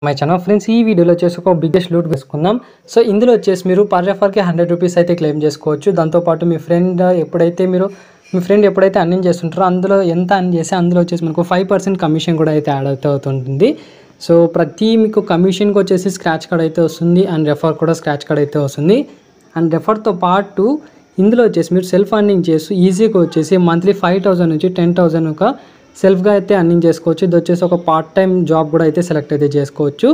My channel friends, ఈ వీడియోలో వచ్చేసి ఒక బిగ్గెస్ట్ లూట్ వేసుకుందాం. సో ఇందులో వచ్చేసి మీరు పర్ రెఫర్కి 100 రూపీస్ అయితే క్లెయిమ్ చేసుకోవచ్చు. దాంతోపాటు మీ ఫ్రెండ్ ఎప్పుడైతే అర్నింగ్ చేస్తుంటారో అందులో ఎంత అర్న్ చేస్తే అందులో వచ్చేసి మనకు 5% కమిషన్ కూడా అయితే యాడ్ అవుతుంటుంది. సో ప్రతి మీకు కమిషన్కి వచ్చేసి స్క్రాచ్ కార్డ్ అయితే వస్తుంది అండ్ రెఫర్ కూడా స్క్రాచ్ కార్డ్ అయితే వస్తుంది. అండ్ రెఫర్తో పాటు ఇందులో వచ్చేసి మీరు సెల్ఫ్ అర్నింగ్ చేస్తూ ఈజీగా వచ్చేసి మంత్లీ 5,000 నుంచి 10,000 ఒక సెల్ఫ్గా అయితే అర్నింగ్ చేసుకోవచ్చు. ఇది వచ్చేసి ఒక పార్ట్ టైం జాబ్ కూడా అయితే సెలెక్ట్ అయితే చేసుకోవచ్చు.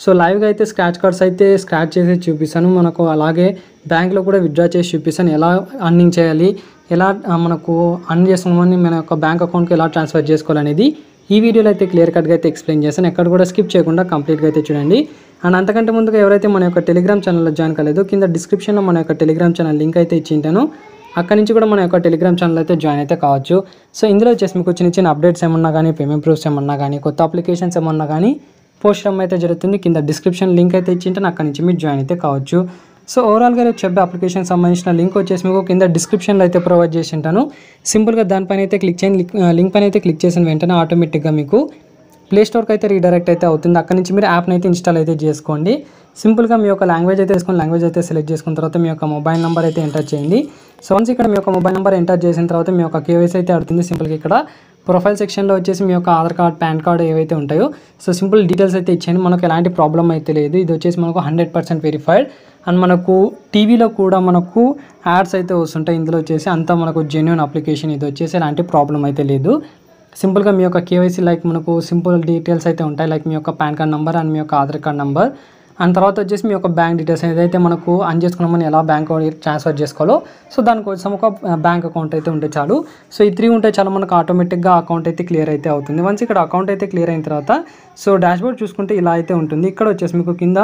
సో లైవ్గా అయితే స్క్రాచ్ కార్డ్స్ అయితే స్క్రాచ్ చేసి చూపిస్తాను మనకు, అలాగే బ్యాంక్లో కూడా విత్డ్రా చేసి చూపిస్తాను. ఎలా అర్నింగ్ చేయాలి, ఎలా మనకు అర్న్ చేస్తున్నామని మన యొక్క బ్యాంక్ అకౌంట్కి ఎలా ట్రాన్స్ఫర్ చేసుకోవాలనేది ఈ వీడియోలో అయితే క్లియర్ కట్గా అయితే ఎక్స్ప్లెయిన్ చేస్తాను. ఎక్కడ కూడా స్కిప్ చేయకుండా కంప్లీట్గా అయితే చూడండి. అండ్ అంతకంటే ముందుగా ఎవరైతే మన యొక్క టెలిగ్రామ్ ఛానల్లో జాయిన్ కాలేదు, కింద డిస్క్రిప్షన్లో మన యొక్క టెలిగ్రామ్ ఛానల్ లింక్ అయితే ఇచ్చింటాను. అక్కడి నుంచి కూడా మన యొక్క టెలిగ్రామ్ ఛానల్ అయితే జాయిన్ అయితే కావచ్చు. సో ఇందులో వచ్చేసి మీకు చిన్న అప్డేట్స్ ఏమన్నా కానీ, పేమెంట్ ప్రూఫ్స్ ఏమన్నా కానీ, కొత్త అప్లికేషన్స్ ఏమన్నా కానీ పోస్ట్ చేయడం అయితే జరుగుతుంది. కింద డిస్క్రిప్షన్ లింక్ అయితే ఇచ్చింటాను, అక్కడి నుంచి మీరు జాయిన్ అయితే కావచ్చు. సో ఓవరాల్గా రేపు చెప్పే అప్లికేషన్ సంబంధించిన లింక్ వచ్చేసి మీకు కింద డిస్క్రిప్షన్లో అయితే ప్రొవైడ్ చేసి ఉంటాను. సింపుల్గా దానిపైన అయితే క్లిక్ చేయండి. లింక్ పైన అయితే క్లిక్ చేసిన వెంటనే ఆటోమేటిక్గా మీకు ప్లే స్టోర్కి అయితే రీడైరెక్ట్ అయితే అవుతుంది. అక్కడి నుంచి మీరు యాప్ని అయితే ఇన్స్టాల్ అయితే చేసుకోండి. సింపుల్గా మీ యొక్క లాంగ్వేజ్ అయితే లాంగ్వేజ్ అయితే సెలెక్ట్ చేసుకున్న తర్వాత మీ యొక్క మొబైల్ నెంబర్ అయితే ఎంటర్ చేయండి. సో వన్స్ ఇక్కడ మీ యొక్క మొబైల్ నెంబర్ ఎంటర్ చేసిన తర్వాత మీ యొక్క కేవైసీ అయితే అడుగుతుంది. సింపుల్గా ఇక్కడ ప్రొఫైల్ సెక్షన్లో వచ్చేసి మీ యొక్క ఆధార్ కార్డ్, పాన్ కార్డ్ ఏవైతే ఉంటాయో సో సింపుల్ డీటెయిల్స్ అయితే ఇచ్చేయండి. మనకు ఎలాంటి ప్రాబ్లం అయితే లేదు. ఇది వచ్చేసి మనకు 100% వెరిఫైడ్. అండ్ మనకు టీవీలో కూడా మనకు యాడ్స్ అయితే వస్తుంటాయి. ఇందులో వచ్చేసి అంతా మనకు జెన్యూన్ అప్లికేషన్. ఇది వచ్చేసి ఎలాంటి ప్రాబ్లం అయితే లేదు. సింపుల్గా మీ యొక్క కేవైసీ లైక్ మనకు సింపుల్ డీటెయిల్స్ అయితే ఉంటాయి, లైక్ మీ యొక్క పాన్ కార్డ్ నెంబర్ అండ్ మీ యొక్క ఆధార్ కార్డ్ నెంబర్. అండ్ తర్వాత వచ్చేసి మీ యొక్క బ్యాంక్ డీటెయిల్స్ ఏదైతే మనకు అన్ చేసుకున్నామని ఎలా బ్యాంక్ ట్రాన్స్ఫర్ చేసుకోవాలో సో దానికోసం ఒక బ్యాంక్ అకౌంట్ అయితే ఉంటే చాలు. సో ఈ 3 ఉంటే చాలు, మనకు ఆటోమేటిక్గా అకౌంట్ అయితే క్లియర్ అయితే అవుతుంది. వన్స్ ఇక్కడ అకౌంట్ అయితే క్లియర్ అయిన తర్వాత సో డాష్బోర్డ్ చూసుకుంటే ఇలా అయితే ఉంటుంది. ఇక్కడ వచ్చేసి మీకు కింద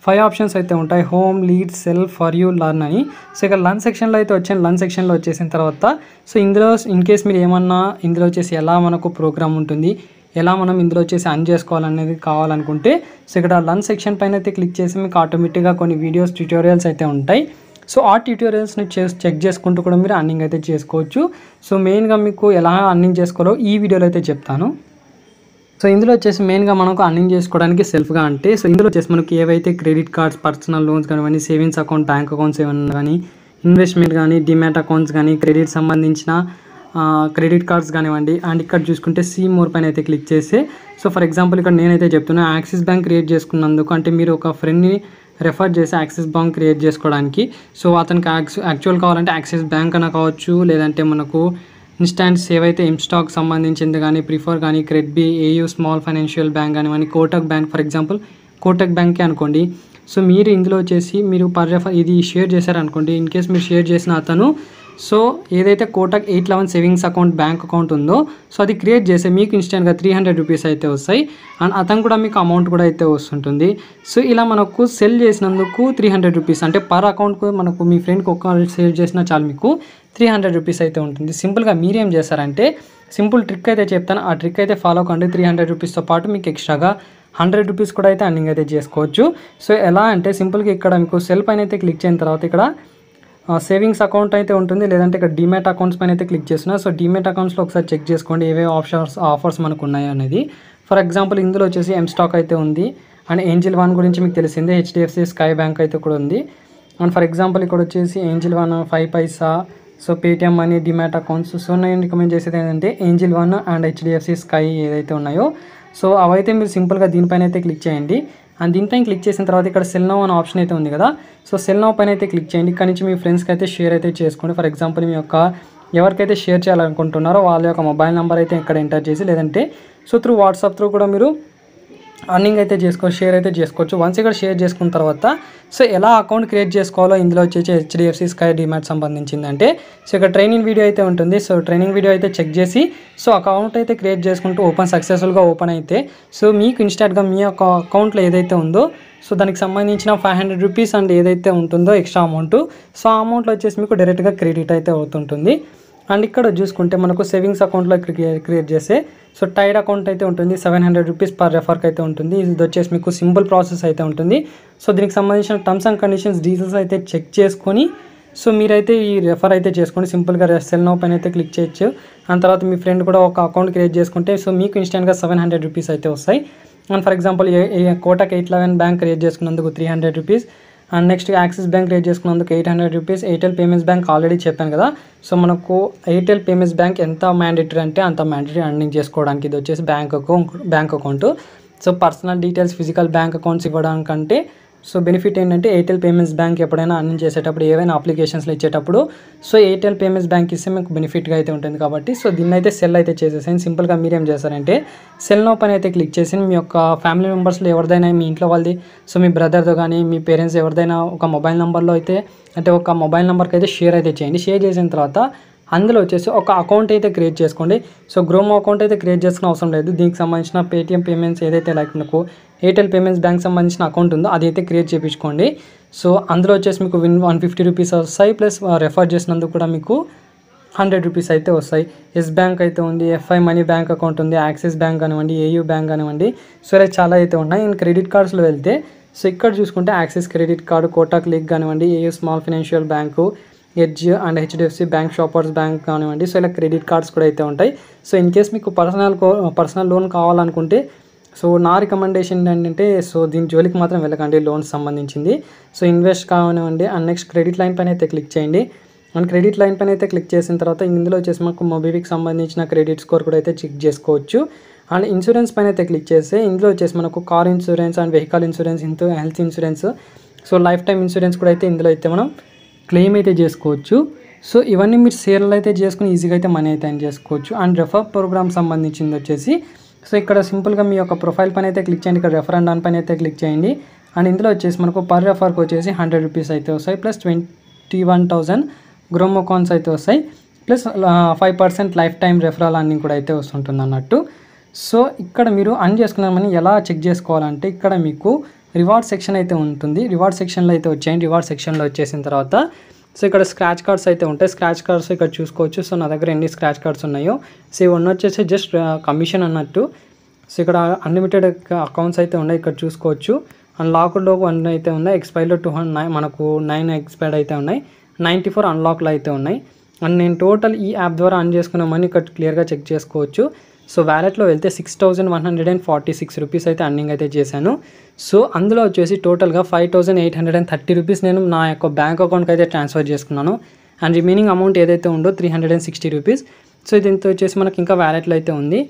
5 ఆప్షన్స్ అయితే ఉంటాయి, home, lead, cell, for you, learn అని. సో ఇక్కడ లర్న్ సెక్షన్లో అయితే వచ్చాను. లర్న్ సెక్షన్లో వచ్చేసిన తర్వాత సో ఇందులో ఇన్ కేస్ మీరు ఏమన్నా ఇందులో వచ్చేసి ఎలా మనకు ప్రోగ్రామ్ ఉంటుంది, ఎలా మనం ఇందులో వచ్చేసి అర్న్ చేసుకోవాలనేది కావాలనుకుంటే సో ఇక్కడ లర్న్ సెక్షన్ పైన అయితే క్లిక్ చేసి మీకు ఆటోమేటిక్గా కొన్ని వీడియోస్, ట్యూటోరియల్స్ అయితే ఉంటాయి. సో ఆ ట్యూటోరియల్స్ని చెక్ చేసుకుంటూ కూడా మీరు అర్నింగ్ అయితే చేసుకోవచ్చు. సో మెయిన్గా మీకు ఎలా అర్నింగ్ చేసుకోవాలో ఈ వీడియోలో అయితే చెప్తాను. సో ఇందులో వచ్చేసి మెయిన్గా మనకు అర్నింగ్ చేసుకోవడానికి సెల్ఫ్గా అంటే సో ఇందులో వచ్చేసి మనకి ఏవైతే క్రెడిట్ కార్డ్స్, పర్సనల్ లోన్స్ కానివ్వండి, సేవింగ్స్ అకౌంట్, బ్యాంక్ అకౌంట్స్ ఏమన్నా కానీ, ఇన్వెస్ట్మెంట్ కానీ, డిమాట్ అకౌంట్స్ కానీ, క్రెడిట్ సంబంధించిన క్రెడిట్ కార్డ్స్ కానివ్వండి. అండ్ ఇక్కడ చూసుకుంటే సీ మోర్ పైన అయితే క్లిక్ చేస్తే సో ఫర్ ఎగ్జాంపుల్ ఇక్కడ నేనైతే చెప్తున్నా యాక్సిస్ బ్యాంక్ క్రియేట్ చేసుకున్నందుకు, అంటే మీరు ఒక ఫ్రెండ్ని రెఫర్ చేసి యాక్సిస్ బ్యాంక్ క్రియేట్ చేసుకోవడానికి సో అతనికి యాక్చువల్ కావాలంటే యాక్సిస్ బ్యాంక్ అన్న కావచ్చు, లేదంటే మనకు ఇన్స్టాంట్స్ ఏవైతే ఇన్స్టాక్ సంబంధించింది కానీ, ప్రిఫర్ కానీ, క్రెడ్బీ, ఏయూ స్మాల్ ఫైనాన్షియల్ బ్యాంక్ కానివ్వండి, Kotak bank, for example Kotak బ్యాంకే అనుకోండి. సో మీరు ఇందులో వచ్చేసి మీరు పర్ రెఫర్ ఇది షేర్ చేశారనుకోండి, ఇన్ కేస్ మీరు షేర్ చేసిన అతను సో ఏదైతే Kotak 811 savings account, bank account ఉందో సో అది క్రియేట్ చేస్తే మీకు ఇన్స్టెంట్గా 300 రూపీస్ అయితే వస్తాయి. అండ్ అతను కూడా మీకు అమౌంట్ కూడా అయితే వస్తుంటుంది. సో ఇలా మనకు సెల్ చేసినందుకు 300 రూపీస్, అంటే పర్ అకౌంట్కు మనకు మీ ఫ్రెండ్కి ఒక సేల్ చేసినా చాలు మీకు 300 రూపీస్ అయితే ఉంటుంది. సింపుల్గా మీరేం చేస్తారంటే సింపుల్ ట్రిక్ అయితే చెప్తాను, ఆ ట్రిక్ అయితే ఫాలో కండి. 300 రూపీస్తో పాటు మీకు ఎక్స్ట్రాగా 100 రూపీస్ కూడా అయితే అర్నింగ్ అయితే చేసుకోవచ్చు. సో ఎలా అంటే సింపుల్గా ఇక్కడ మీకు సెల్ పైన అయితే క్లిక్ చేసిన తర్వాత ఇక్కడ సేవింగ్స్ అకౌంట్ అయితే ఉంటుంది, లేదంటే ఇక్కడ డిమాట్ అకౌంట్స్ పైన అయితే క్లిక్ చేస్తున్నా. సో డిమాట్ అకౌంట్స్లో ఒకసారి చెక్ చేసుకోండి ఏవే ఆఫర్స్ మనకు ఉన్నాయి అనేది. ఫర్ ఎగ్జాంపుల్ ఇందులో వచ్చేసి ఎం స్టాక్ అయితే ఉంది, అండ్ ఏంజిల్ 1 గురించి మీకు తెలిసిందే, హెచ్డిఎఫ్సి స్కై బ్యాంక్ అయితే కూడా ఉంది. అండ్ ఫర్ ఎగ్జాంపుల్ ఇక్కడ వచ్చేసి ఏంజిల్ 1, 5 పైసా, so Paytm money, demat accounts. So నేను రికమెండ్ చేసేది ఏంటంటే ఏంజిల్ 1 అండ్ హెచ్డిఎఫ్సి స్కై ఏదైతే ఉన్నాయో సో అవైతే మీరు సింపుల్గా దీనిపైన అయితే క్లిక్ చేయండి. అండ్ దీనిపైన క్లిక్ చేసిన తర్వాత ఇక్కడ సెల్ నౌ అనే ఆప్షన్ అయితే ఉంది కదా, సో సెల్ నౌ పైన అయితే క్లిక్ చేయండి. ఇక్కడ నుంచి మీ ఫ్రెండ్స్కి అయితే షేర్ అయితే చేసుకోండి. ఫర్ ఎగ్జాంపుల్ మీ యొక్క ఎవరికైతే షేర్ చేయాలనుకుంటున్నారో వాళ్ళ యొక్క మొబైల్ నెంబర్ అయితే ఇక్కడ ఎంటర్ చేసి, లేదంటే సో త్రూ వాట్సాప్ త్రూ కూడా మీరు అర్నింగ్ అయితే షేర్ అయితే చేసుకోవచ్చు. వన్స్ ఇక్కడ షేర్ చేసుకున్న తర్వాత సో ఎలా అకౌంట్ క్రియేట్ చేసుకోవాలో ఇందులో వచ్చేసి హెచ్డిఎఫ్సి స్కై డిమాట్ సంబంధించిందంటే సో ఇక్కడ ట్రైనింగ్ వీడియో అయితే ఉంటుంది. సో ట్రైనింగ్ వీడియో అయితే చెక్ చేసి సో అకౌంట్ అయితే క్రియేట్ చేసుకుంటూ సక్సెస్ఫుల్గా ఓపెన్ అయితే సో మీకు ఇన్స్టాంట్గా మీ యొక్క అకౌంట్లో ఏదైతే ఉందో సో దానికి సంబంధించిన 500 రూపీస్ అండ్ ఏదైతే ఉంటుందో ఎక్స్ట్రా అమౌంట్ సో ఆ అమౌంట్లో వచ్చేసి మీకు డైరెక్ట్గా క్రెడిట్ అయితే అవుతుంటుంది. అండ్ ఇక్కడ చూసుకుంటే మనకు సేవింగ్స్ అకౌంట్లో క్రియేట్ చేస్తే సో టైడ్ అకౌంట్ అయితే ఉంటుంది, 700 రూపీస్ పర్ రెఫర్కి అయితే ఉంటుంది. ఇది వచ్చేసి మీకు సింపుల్ ప్రాసెస్ అయితే ఉంటుంది. సో దీనికి సంబంధించిన టర్మ్స్ అండ్ కండిషన్స్ డీటెయిల్స్ అయితే చెక్ చేసుకొని సో మీరైతే ఈ రెఫర్ అయితే చేసుకోండి. సింపుల్గా సెల్ నౌ పైన అయితే క్లిక్ చేయొచ్చు. అండ్ తర్వాత మీ ఫ్రెండ్ కూడా ఒక అకౌంట్ క్రియేట్ చేసుకుంటే సో మీకు ఇన్స్టెంట్గా 700 రూపీస్ అయితే వస్తాయి. And for example Kotak 811 bank create చేసుకున్నందుకు 300 rupees, and next Axis bank create చేసుకున్నందుకు 800 rupees. Airtel payments bank already చెప్పాను కదా. సో మనకు ఎయిర్టెల్ పేమెంట్స్ బ్యాంక్ ఎంత మ్యాండేటరీ అంటే అంత మ్యాండేటరీ అర్నింగ్ చేసుకోవడానికి. ఇది వచ్చేసి bank account. So personal details physical bank accounts ఇవ్వడానికంటే సో బెనిఫిట్ ఏంటంటే ఎయిర్టెల్ పేమెంట్స్ బ్యాంక్ ఎప్పుడైనా అర్నింగ్ చేసేటప్పుడు ఏవైనా అప్లికేషన్స్లో ఇచ్చేటప్పుడు సో ఎయిర్టెల్ పేమెంట్స్ బ్యాంక్ ఇస్తే మీకు బెనిఫిట్గా అయితే ఉంటుంది కాబట్టి సో దీన్ని అయితే సెల్ అయితే చేసేసాను. సింపుల్గా మీరేం చేస్తారంటే సెల్ నో పని అయితే క్లిక్ చేసి మీ యొక్క ఫ్యామిలీ మెంబర్స్లో ఎవరిదైనా మీ ఇంట్లో వాళ్ళది సో మీ బ్రదర్తో కానీ మీ పేరెంట్స్ ఎవరిదైనా ఒక మొబైల్ నెంబర్లో అయితే అంటే ఒక మొబైల్ నెంబర్కి అయితే షేర్ అయితే చేయండి. షేర్ చేసిన తర్వాత అందులో వచ్చేసి ఒక అకౌంట్ అయితే క్రియేట్ చేసుకోండి. సో గ్రోమో అకౌంట్ అయితే క్రియేట్ చేసుకునే అవసరం లేదు. దీనికి సంబంధించిన పేటిఎం పేమెంట్స్ ఏదైతే లైక్ మీకు ఎయిర్టెల్ పేమెంట్స్ బ్యాంక్ సంబంధించిన అకౌంట్ ఉందో అది అయితే క్రియేట్ చేయించుకోండి. సో అందులో వచ్చేసి మీకు 150 రూపీస్ వస్తాయి, ప్లస్ రెఫర్ చేసినందుకు కూడా మీకు 100 రూపీస్ అయితే వస్తాయి. ఎస్ బ్యాంక్ అయితే ఉంది, ఎఫ్ఐ మనీ బ్యాంక్ అకౌంట్ ఉంది, యాక్సిస్ బ్యాంక్ కానివ్వండి, ఏయూ బ్యాంక్ కానివ్వండి, సో ఇలా చాలా అయితే ఉన్నాయి. అండ్ క్రెడిట్ కార్డ్స్లో వెళ్తే సో ఇక్కడ చూసుకుంటే Axis credit card, Kotak league కానివ్వండి, AU small financial bank, edge and HDFC bank, shoppers bank కానివ్వండి, సో ఇలా క్రెడిట్ కార్డ్స్ కూడా అయితే ఉంటాయి. సో ఇన్ కేస్ మీకు పర్సనల్ లోన్ కావాలనుకుంటే సో నా రికమెండేషన్ ఏంటంటే సో దీని జోలికి మాత్రం వెళ్ళకండి లోన్స్ సంబంధించింది. సో ఇన్వెస్ట్ కానివ్వండి అండ్ నెక్స్ట్ క్రెడిట్ లైన్ పైన అయితే క్లిక్ చేయండి. అండ్ క్రెడిట్ లైన్ పైన అయితే క్లిక్ చేసిన తర్వాత ఇందులో వచ్చేసి మాకు మొబైల్కి సంబంధించిన క్రెడిట్ స్కోర్ కూడా అయితే చెక్ చేసుకోవచ్చు. అండ్ ఇన్సూరెన్స్ పైన అయితే క్లిక్ చేస్తే ఇందులో వచ్చేసి మనకు car insurance and vehicle insurance, health insurance, so life time insurance కూడా అయితే ఇందులో అయితే మనం క్లెయిమ్ అయితే చేసుకోవచ్చు. సో ఇవన్నీ మీరు షేర్లు అయితే చేసుకుని ఈజీగా అయితే మనీ అయితే ఎర్న్ చేసుకోవచ్చు. అండ్ రెఫర్ ప్రోగ్రామ్ సంబంధించింది వచ్చేసి సో ఇక్కడ సింపుల్గా మీ యొక్క ప్రొఫైల్ పైన అయితే క్లిక్ చేయండి. ఇక్కడ రెఫర్ అండ్ ఆన్ పైన అయితే క్లిక్ చేయండి. అండ్ ఇందులో వచ్చేసి మనకు పర్ రెఫర్కి వచ్చేసి 100 రూపీస్ అయితే వస్తాయి, ప్లస్ 21,000 గ్రోమో కాయిన్స్ అయితే వస్తాయి, ప్లస్ 5% లైఫ్ టైం రెఫరల్ అన్నీ కూడా అయితే వస్తుంటుంది అన్నట్టు. సో ఇక్కడ మీరు అర్న్ చేసుకున్నామని ఎలా చెక్ చేసుకోవాలంటే ఇక్కడ మీకు రివార్డ్ సెక్షన్ అయితే ఉంటుంది. రివార్డ్ సెక్షన్లో అయితే వచ్చేయండి. రివార్డ్ సెక్షన్లో వచ్చేసిన తర్వాత సో ఇక్కడ స్క్రాచ్ కార్డ్స్ అయితే ఉంటాయి. స్క్రాచ్ కార్డ్స్ ఇక్కడ చూసుకోవచ్చు. సో నా దగ్గర ఎన్ని స్క్రాచ్ కార్డ్స్ ఉన్నాయో సో ఇవన్నీ వచ్చేసి జస్ట్ కమిషన్ అన్నట్టు. సో ఇక్కడ అన్లిమిటెడ్ అకౌంట్స్ అయితే ఉన్నాయి, ఇక్కడ చూసుకోవచ్చు. అండ్ లాక్డ్లో 1 అయితే ఉన్నాయి, ఎక్స్పైర్లో 209 మనకు 9 ఎక్స్పైర్డ్ అయితే ఉన్నాయి, 94 అన్లాక్లో అయితే ఉన్నాయి. అండ్ నేను టోటల్ ఈ యాప్ ద్వారా అర్న్ చేసుకున్నామని ఇక్కడ క్లియర్గా చెక్ చేసుకోవచ్చు. సో వ్యాలెట్లో వెళ్తే 6,146 రూపీస్ అయితే అర్నింగ్ అయితే చేశాను. సో అందులో వచ్చేసి టోటల్గా 5,830 రూపీస్ నేను నా యొక్క బ్యాంక్ అకౌంట్కి అయితే ట్రాన్స్ఫర్ చేసుకున్నాను. అండ్ రిమైనింగ్ అమౌంట్ ఏదైతే ఉందో 360 రూపీస్. సో దీంతో వచ్చేసి మనకి ఇంకా వ్యాలెట్లో అయితే ఉంది.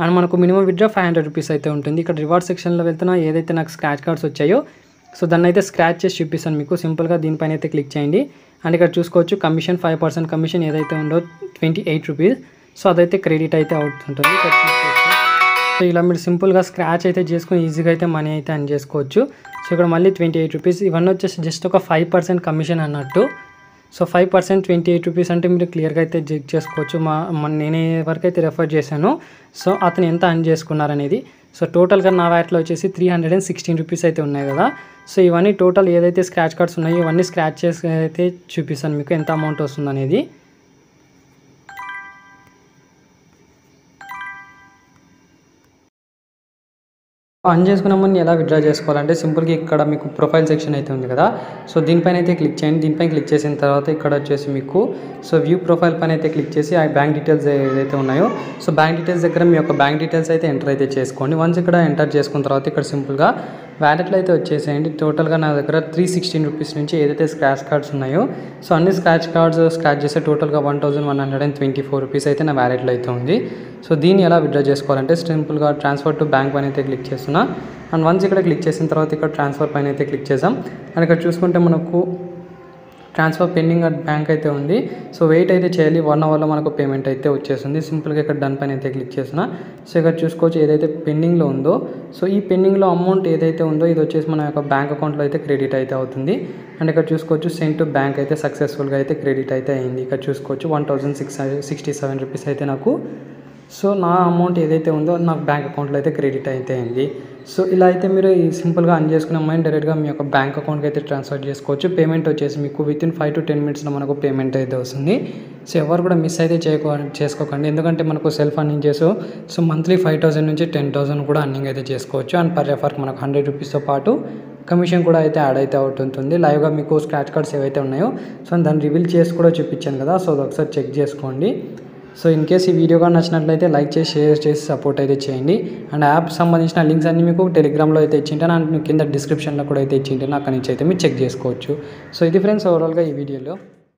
అండ్ మనకు మినిమం విత్డ్రా 500 రూపీస్ అయితే ఉంటుంది. ఇక్కడ రివార్డ్ సెక్షన్లో వెళ్తున్నా ఏదైతే నాకు స్క్రాచ్ కార్డ్స్ వచ్చాయో సో దాన్ని అయితే స్క్రాచ్ చేసి చూపిస్తాను మీకు. సింపుల్గా దీనిపైన అయితే క్లిక్ చేయండి. అండ్ ఇక్కడ చూసుకోవచ్చు కమిషన్ 5% కమిషన్ ఏదైతే ఉందో 28 రూపీస్. సో అదైతే క్రెడిట్ అయితే అవుతుంటుంది. సో ఇలా మీరు సింపుల్గా స్క్రాచ్ అయితే చేసుకుని ఈజీగా అయితే మనీ అయితే అర్న్ చేసుకోవచ్చు. సో ఇక్కడ మళ్ళీ 28 రూపీస్, ఇవన్నీ వచ్చేసి జస్ట్ ఒక 5% కమిషన్ అన్నట్టు. సో 5% 28 రూపీస్ అంటే మీరు క్లియర్గా అయితే చెక్ చేసుకోవచ్చు. నేను ఎవరికి అయితే రెఫర్ చేశాను సో అతను ఎంత అర్న్ చేసుకున్నారనేది. సో టోటల్గా నా వ్యాట్లో వచ్చేసి 316 రూపీస్ అయితే ఉన్నాయి కదా. సో ఇవన్నీ టోటల్ ఏదైతే స్క్రాచ్ కార్డ్స్ ఉన్నాయో ఇవన్నీ స్క్రాచ్ చేసి అయితే చూపిస్తాను మీకు ఎంత అమౌంట్ వస్తుంది అనేది. అర్న్ చేసుకున్నామని ఎలా విత్డ్రా చేసుకోవాలంటే సింపుల్గా ఇక్కడ మీకు ప్రొఫైల్ సెక్షన్ అయితే ఉంది కదా. సో దీనిపైన అయితే క్లిక్ చేయండి. దీనిపైన క్లిక్ చేసిన తర్వాత ఇక్కడ వచ్చేసి మీకు సో వ్యూ ప్రొఫైల్ పైన అయితే క్లిక్ చేసి ఆ బ్యాంక్ డీటెయిల్స్ ఏదైతే ఉన్నాయో సో బ్యాంక్ డీటెయిల్స్ దగ్గర మీ యొక్క బ్యాంక్ డీటెయిల్స్ అయితే ఎంటర్ అయితే చేసుకోండి. వన్స్ ఇక్కడ ఎంటర్ చేసుకున్న తర్వాత ఇక్కడ సింపుల్గా వ్యాలెట్లో అయితే వచ్చేసేయండి. టోటల్గా నా దగ్గర 316 రూపీస్ నుంచి ఏదైతే స్క్రాచ్ కార్డ్స్ ఉన్నాయో సో అన్ని స్క్రాచ్ కార్డ్స్ స్క్రాచ్ చేస్తే టోటల్గా 1,124 రూపీస్ అయితే నా వ్యాలెట్లో అయితే ఉంది. సో దీన్ని ఎలా విత్డ్రా చేసుకోవాలంటే సింపుల్గా ట్రాన్స్ఫర్ టు బ్యాంక్ పైన అయితే క్లిక్ చేస్తున్నా. అండ్ వన్స్ ఇక్కడ క్లిక్ చేసిన తర్వాత ఇక్కడ ట్రాన్స్ఫర్ పైన అయితే క్లిక్ చేసాం. అండ్ ఇక్కడ చూసుకుంటే మనకు ట్రాన్స్ఫర్ పెండింగ్ అట్ బ్యాంక్ అయితే ఉంది. సో వెయిట్ అయితే చేయాలి, 1 అవర్లో మనకు పేమెంట్ అయితే వచ్చేస్తుంది. సింపుల్గా ఇక్కడ డన్ పైన అయితే క్లిక్ చేసిన. సో ఇక్కడ చూసుకోవచ్చు ఏదైతే పెండింగ్లో ఉందో సో ఈ పెండింగ్లో అమౌంట్ ఏదైతే ఉందో ఇది వచ్చేసి మన యొక్క బ్యాంక్ అకౌంట్లో అయితే క్రెడిట్ అయితే అవుతుంది. అండ్ ఇక్కడ చూసుకోవచ్చు సెండ్ టు బ్యాంక్ అయితే సక్సెస్ఫుల్గా అయితే క్రెడిట్ అయితే అయింది. ఇక్కడ చూసుకోవచ్చు 1,667 రూపీస్ అయితే నాకు సో నా అమౌంట్ ఏదైతే ఉందో నాకు బ్యాంక్ అకౌంట్లో అయితే క్రెడిట్ అయితే అయింది. సో ఇలా అయితే మీరు ఈ సింపుల్గా అర్న్ చేసుకున్న మనీ డైరెక్ట్గా మీ యొక్క బ్యాంక్ అకౌంట్కి అయితే ట్రాన్స్ఫర్ చేసుకోవచ్చు. పేమెంట్ వచ్చేసి మీకు వితిన్ 5 to 10 మినిట్స్లో మనకు పేమెంట్ అయితే వస్తుంది. సో ఎవరు కూడా మిస్ అయితే చేసుకోకండి, ఎందుకంటే మనకు సెల్ఫ్ అర్నింగ్ సో మంత్లీ 5,000 నుంచి 10,000 కూడా అర్నింగ్ అయితే చేసుకోవచ్చు. అండ్ పర్ రెఫర్కి మనకు 100 రూపీస్తో పాటు కమిషన్ కూడా అయితే యాడ్ అయితే అవుతుంటుంది. లైవ్గా మీకు స్క్రాచ్ కార్డ్స్ ఏవైతే ఉన్నాయో సో దాన్ని రివీల్ చేసి కూడా చూపించాను కదా. సో అది ఒకసారి చెక్ చేసుకోండి. సో ఇన్ కేస్ ఈ వీడియో కానీ నచ్చినట్లయితే లైక్ చేసి షేర్ చేసి సపోర్ట్ అయితే చేయండి. అండ్ యాప్ సంబంధించిన లింక్స్ అన్ని మీకు టెలిగ్రామ్లో అయితే ఇచ్చింటాను అండ్ కింద డిస్క్రిప్షన్లో కూడా అయితే ఇచ్చింటాను. అక్కడి నుంచి అయితే మీరు చెక్ చేసుకోవచ్చు. సో ఇది ఫ్రెండ్స్ ఓవరాల్గా ఈ వీడియోలో.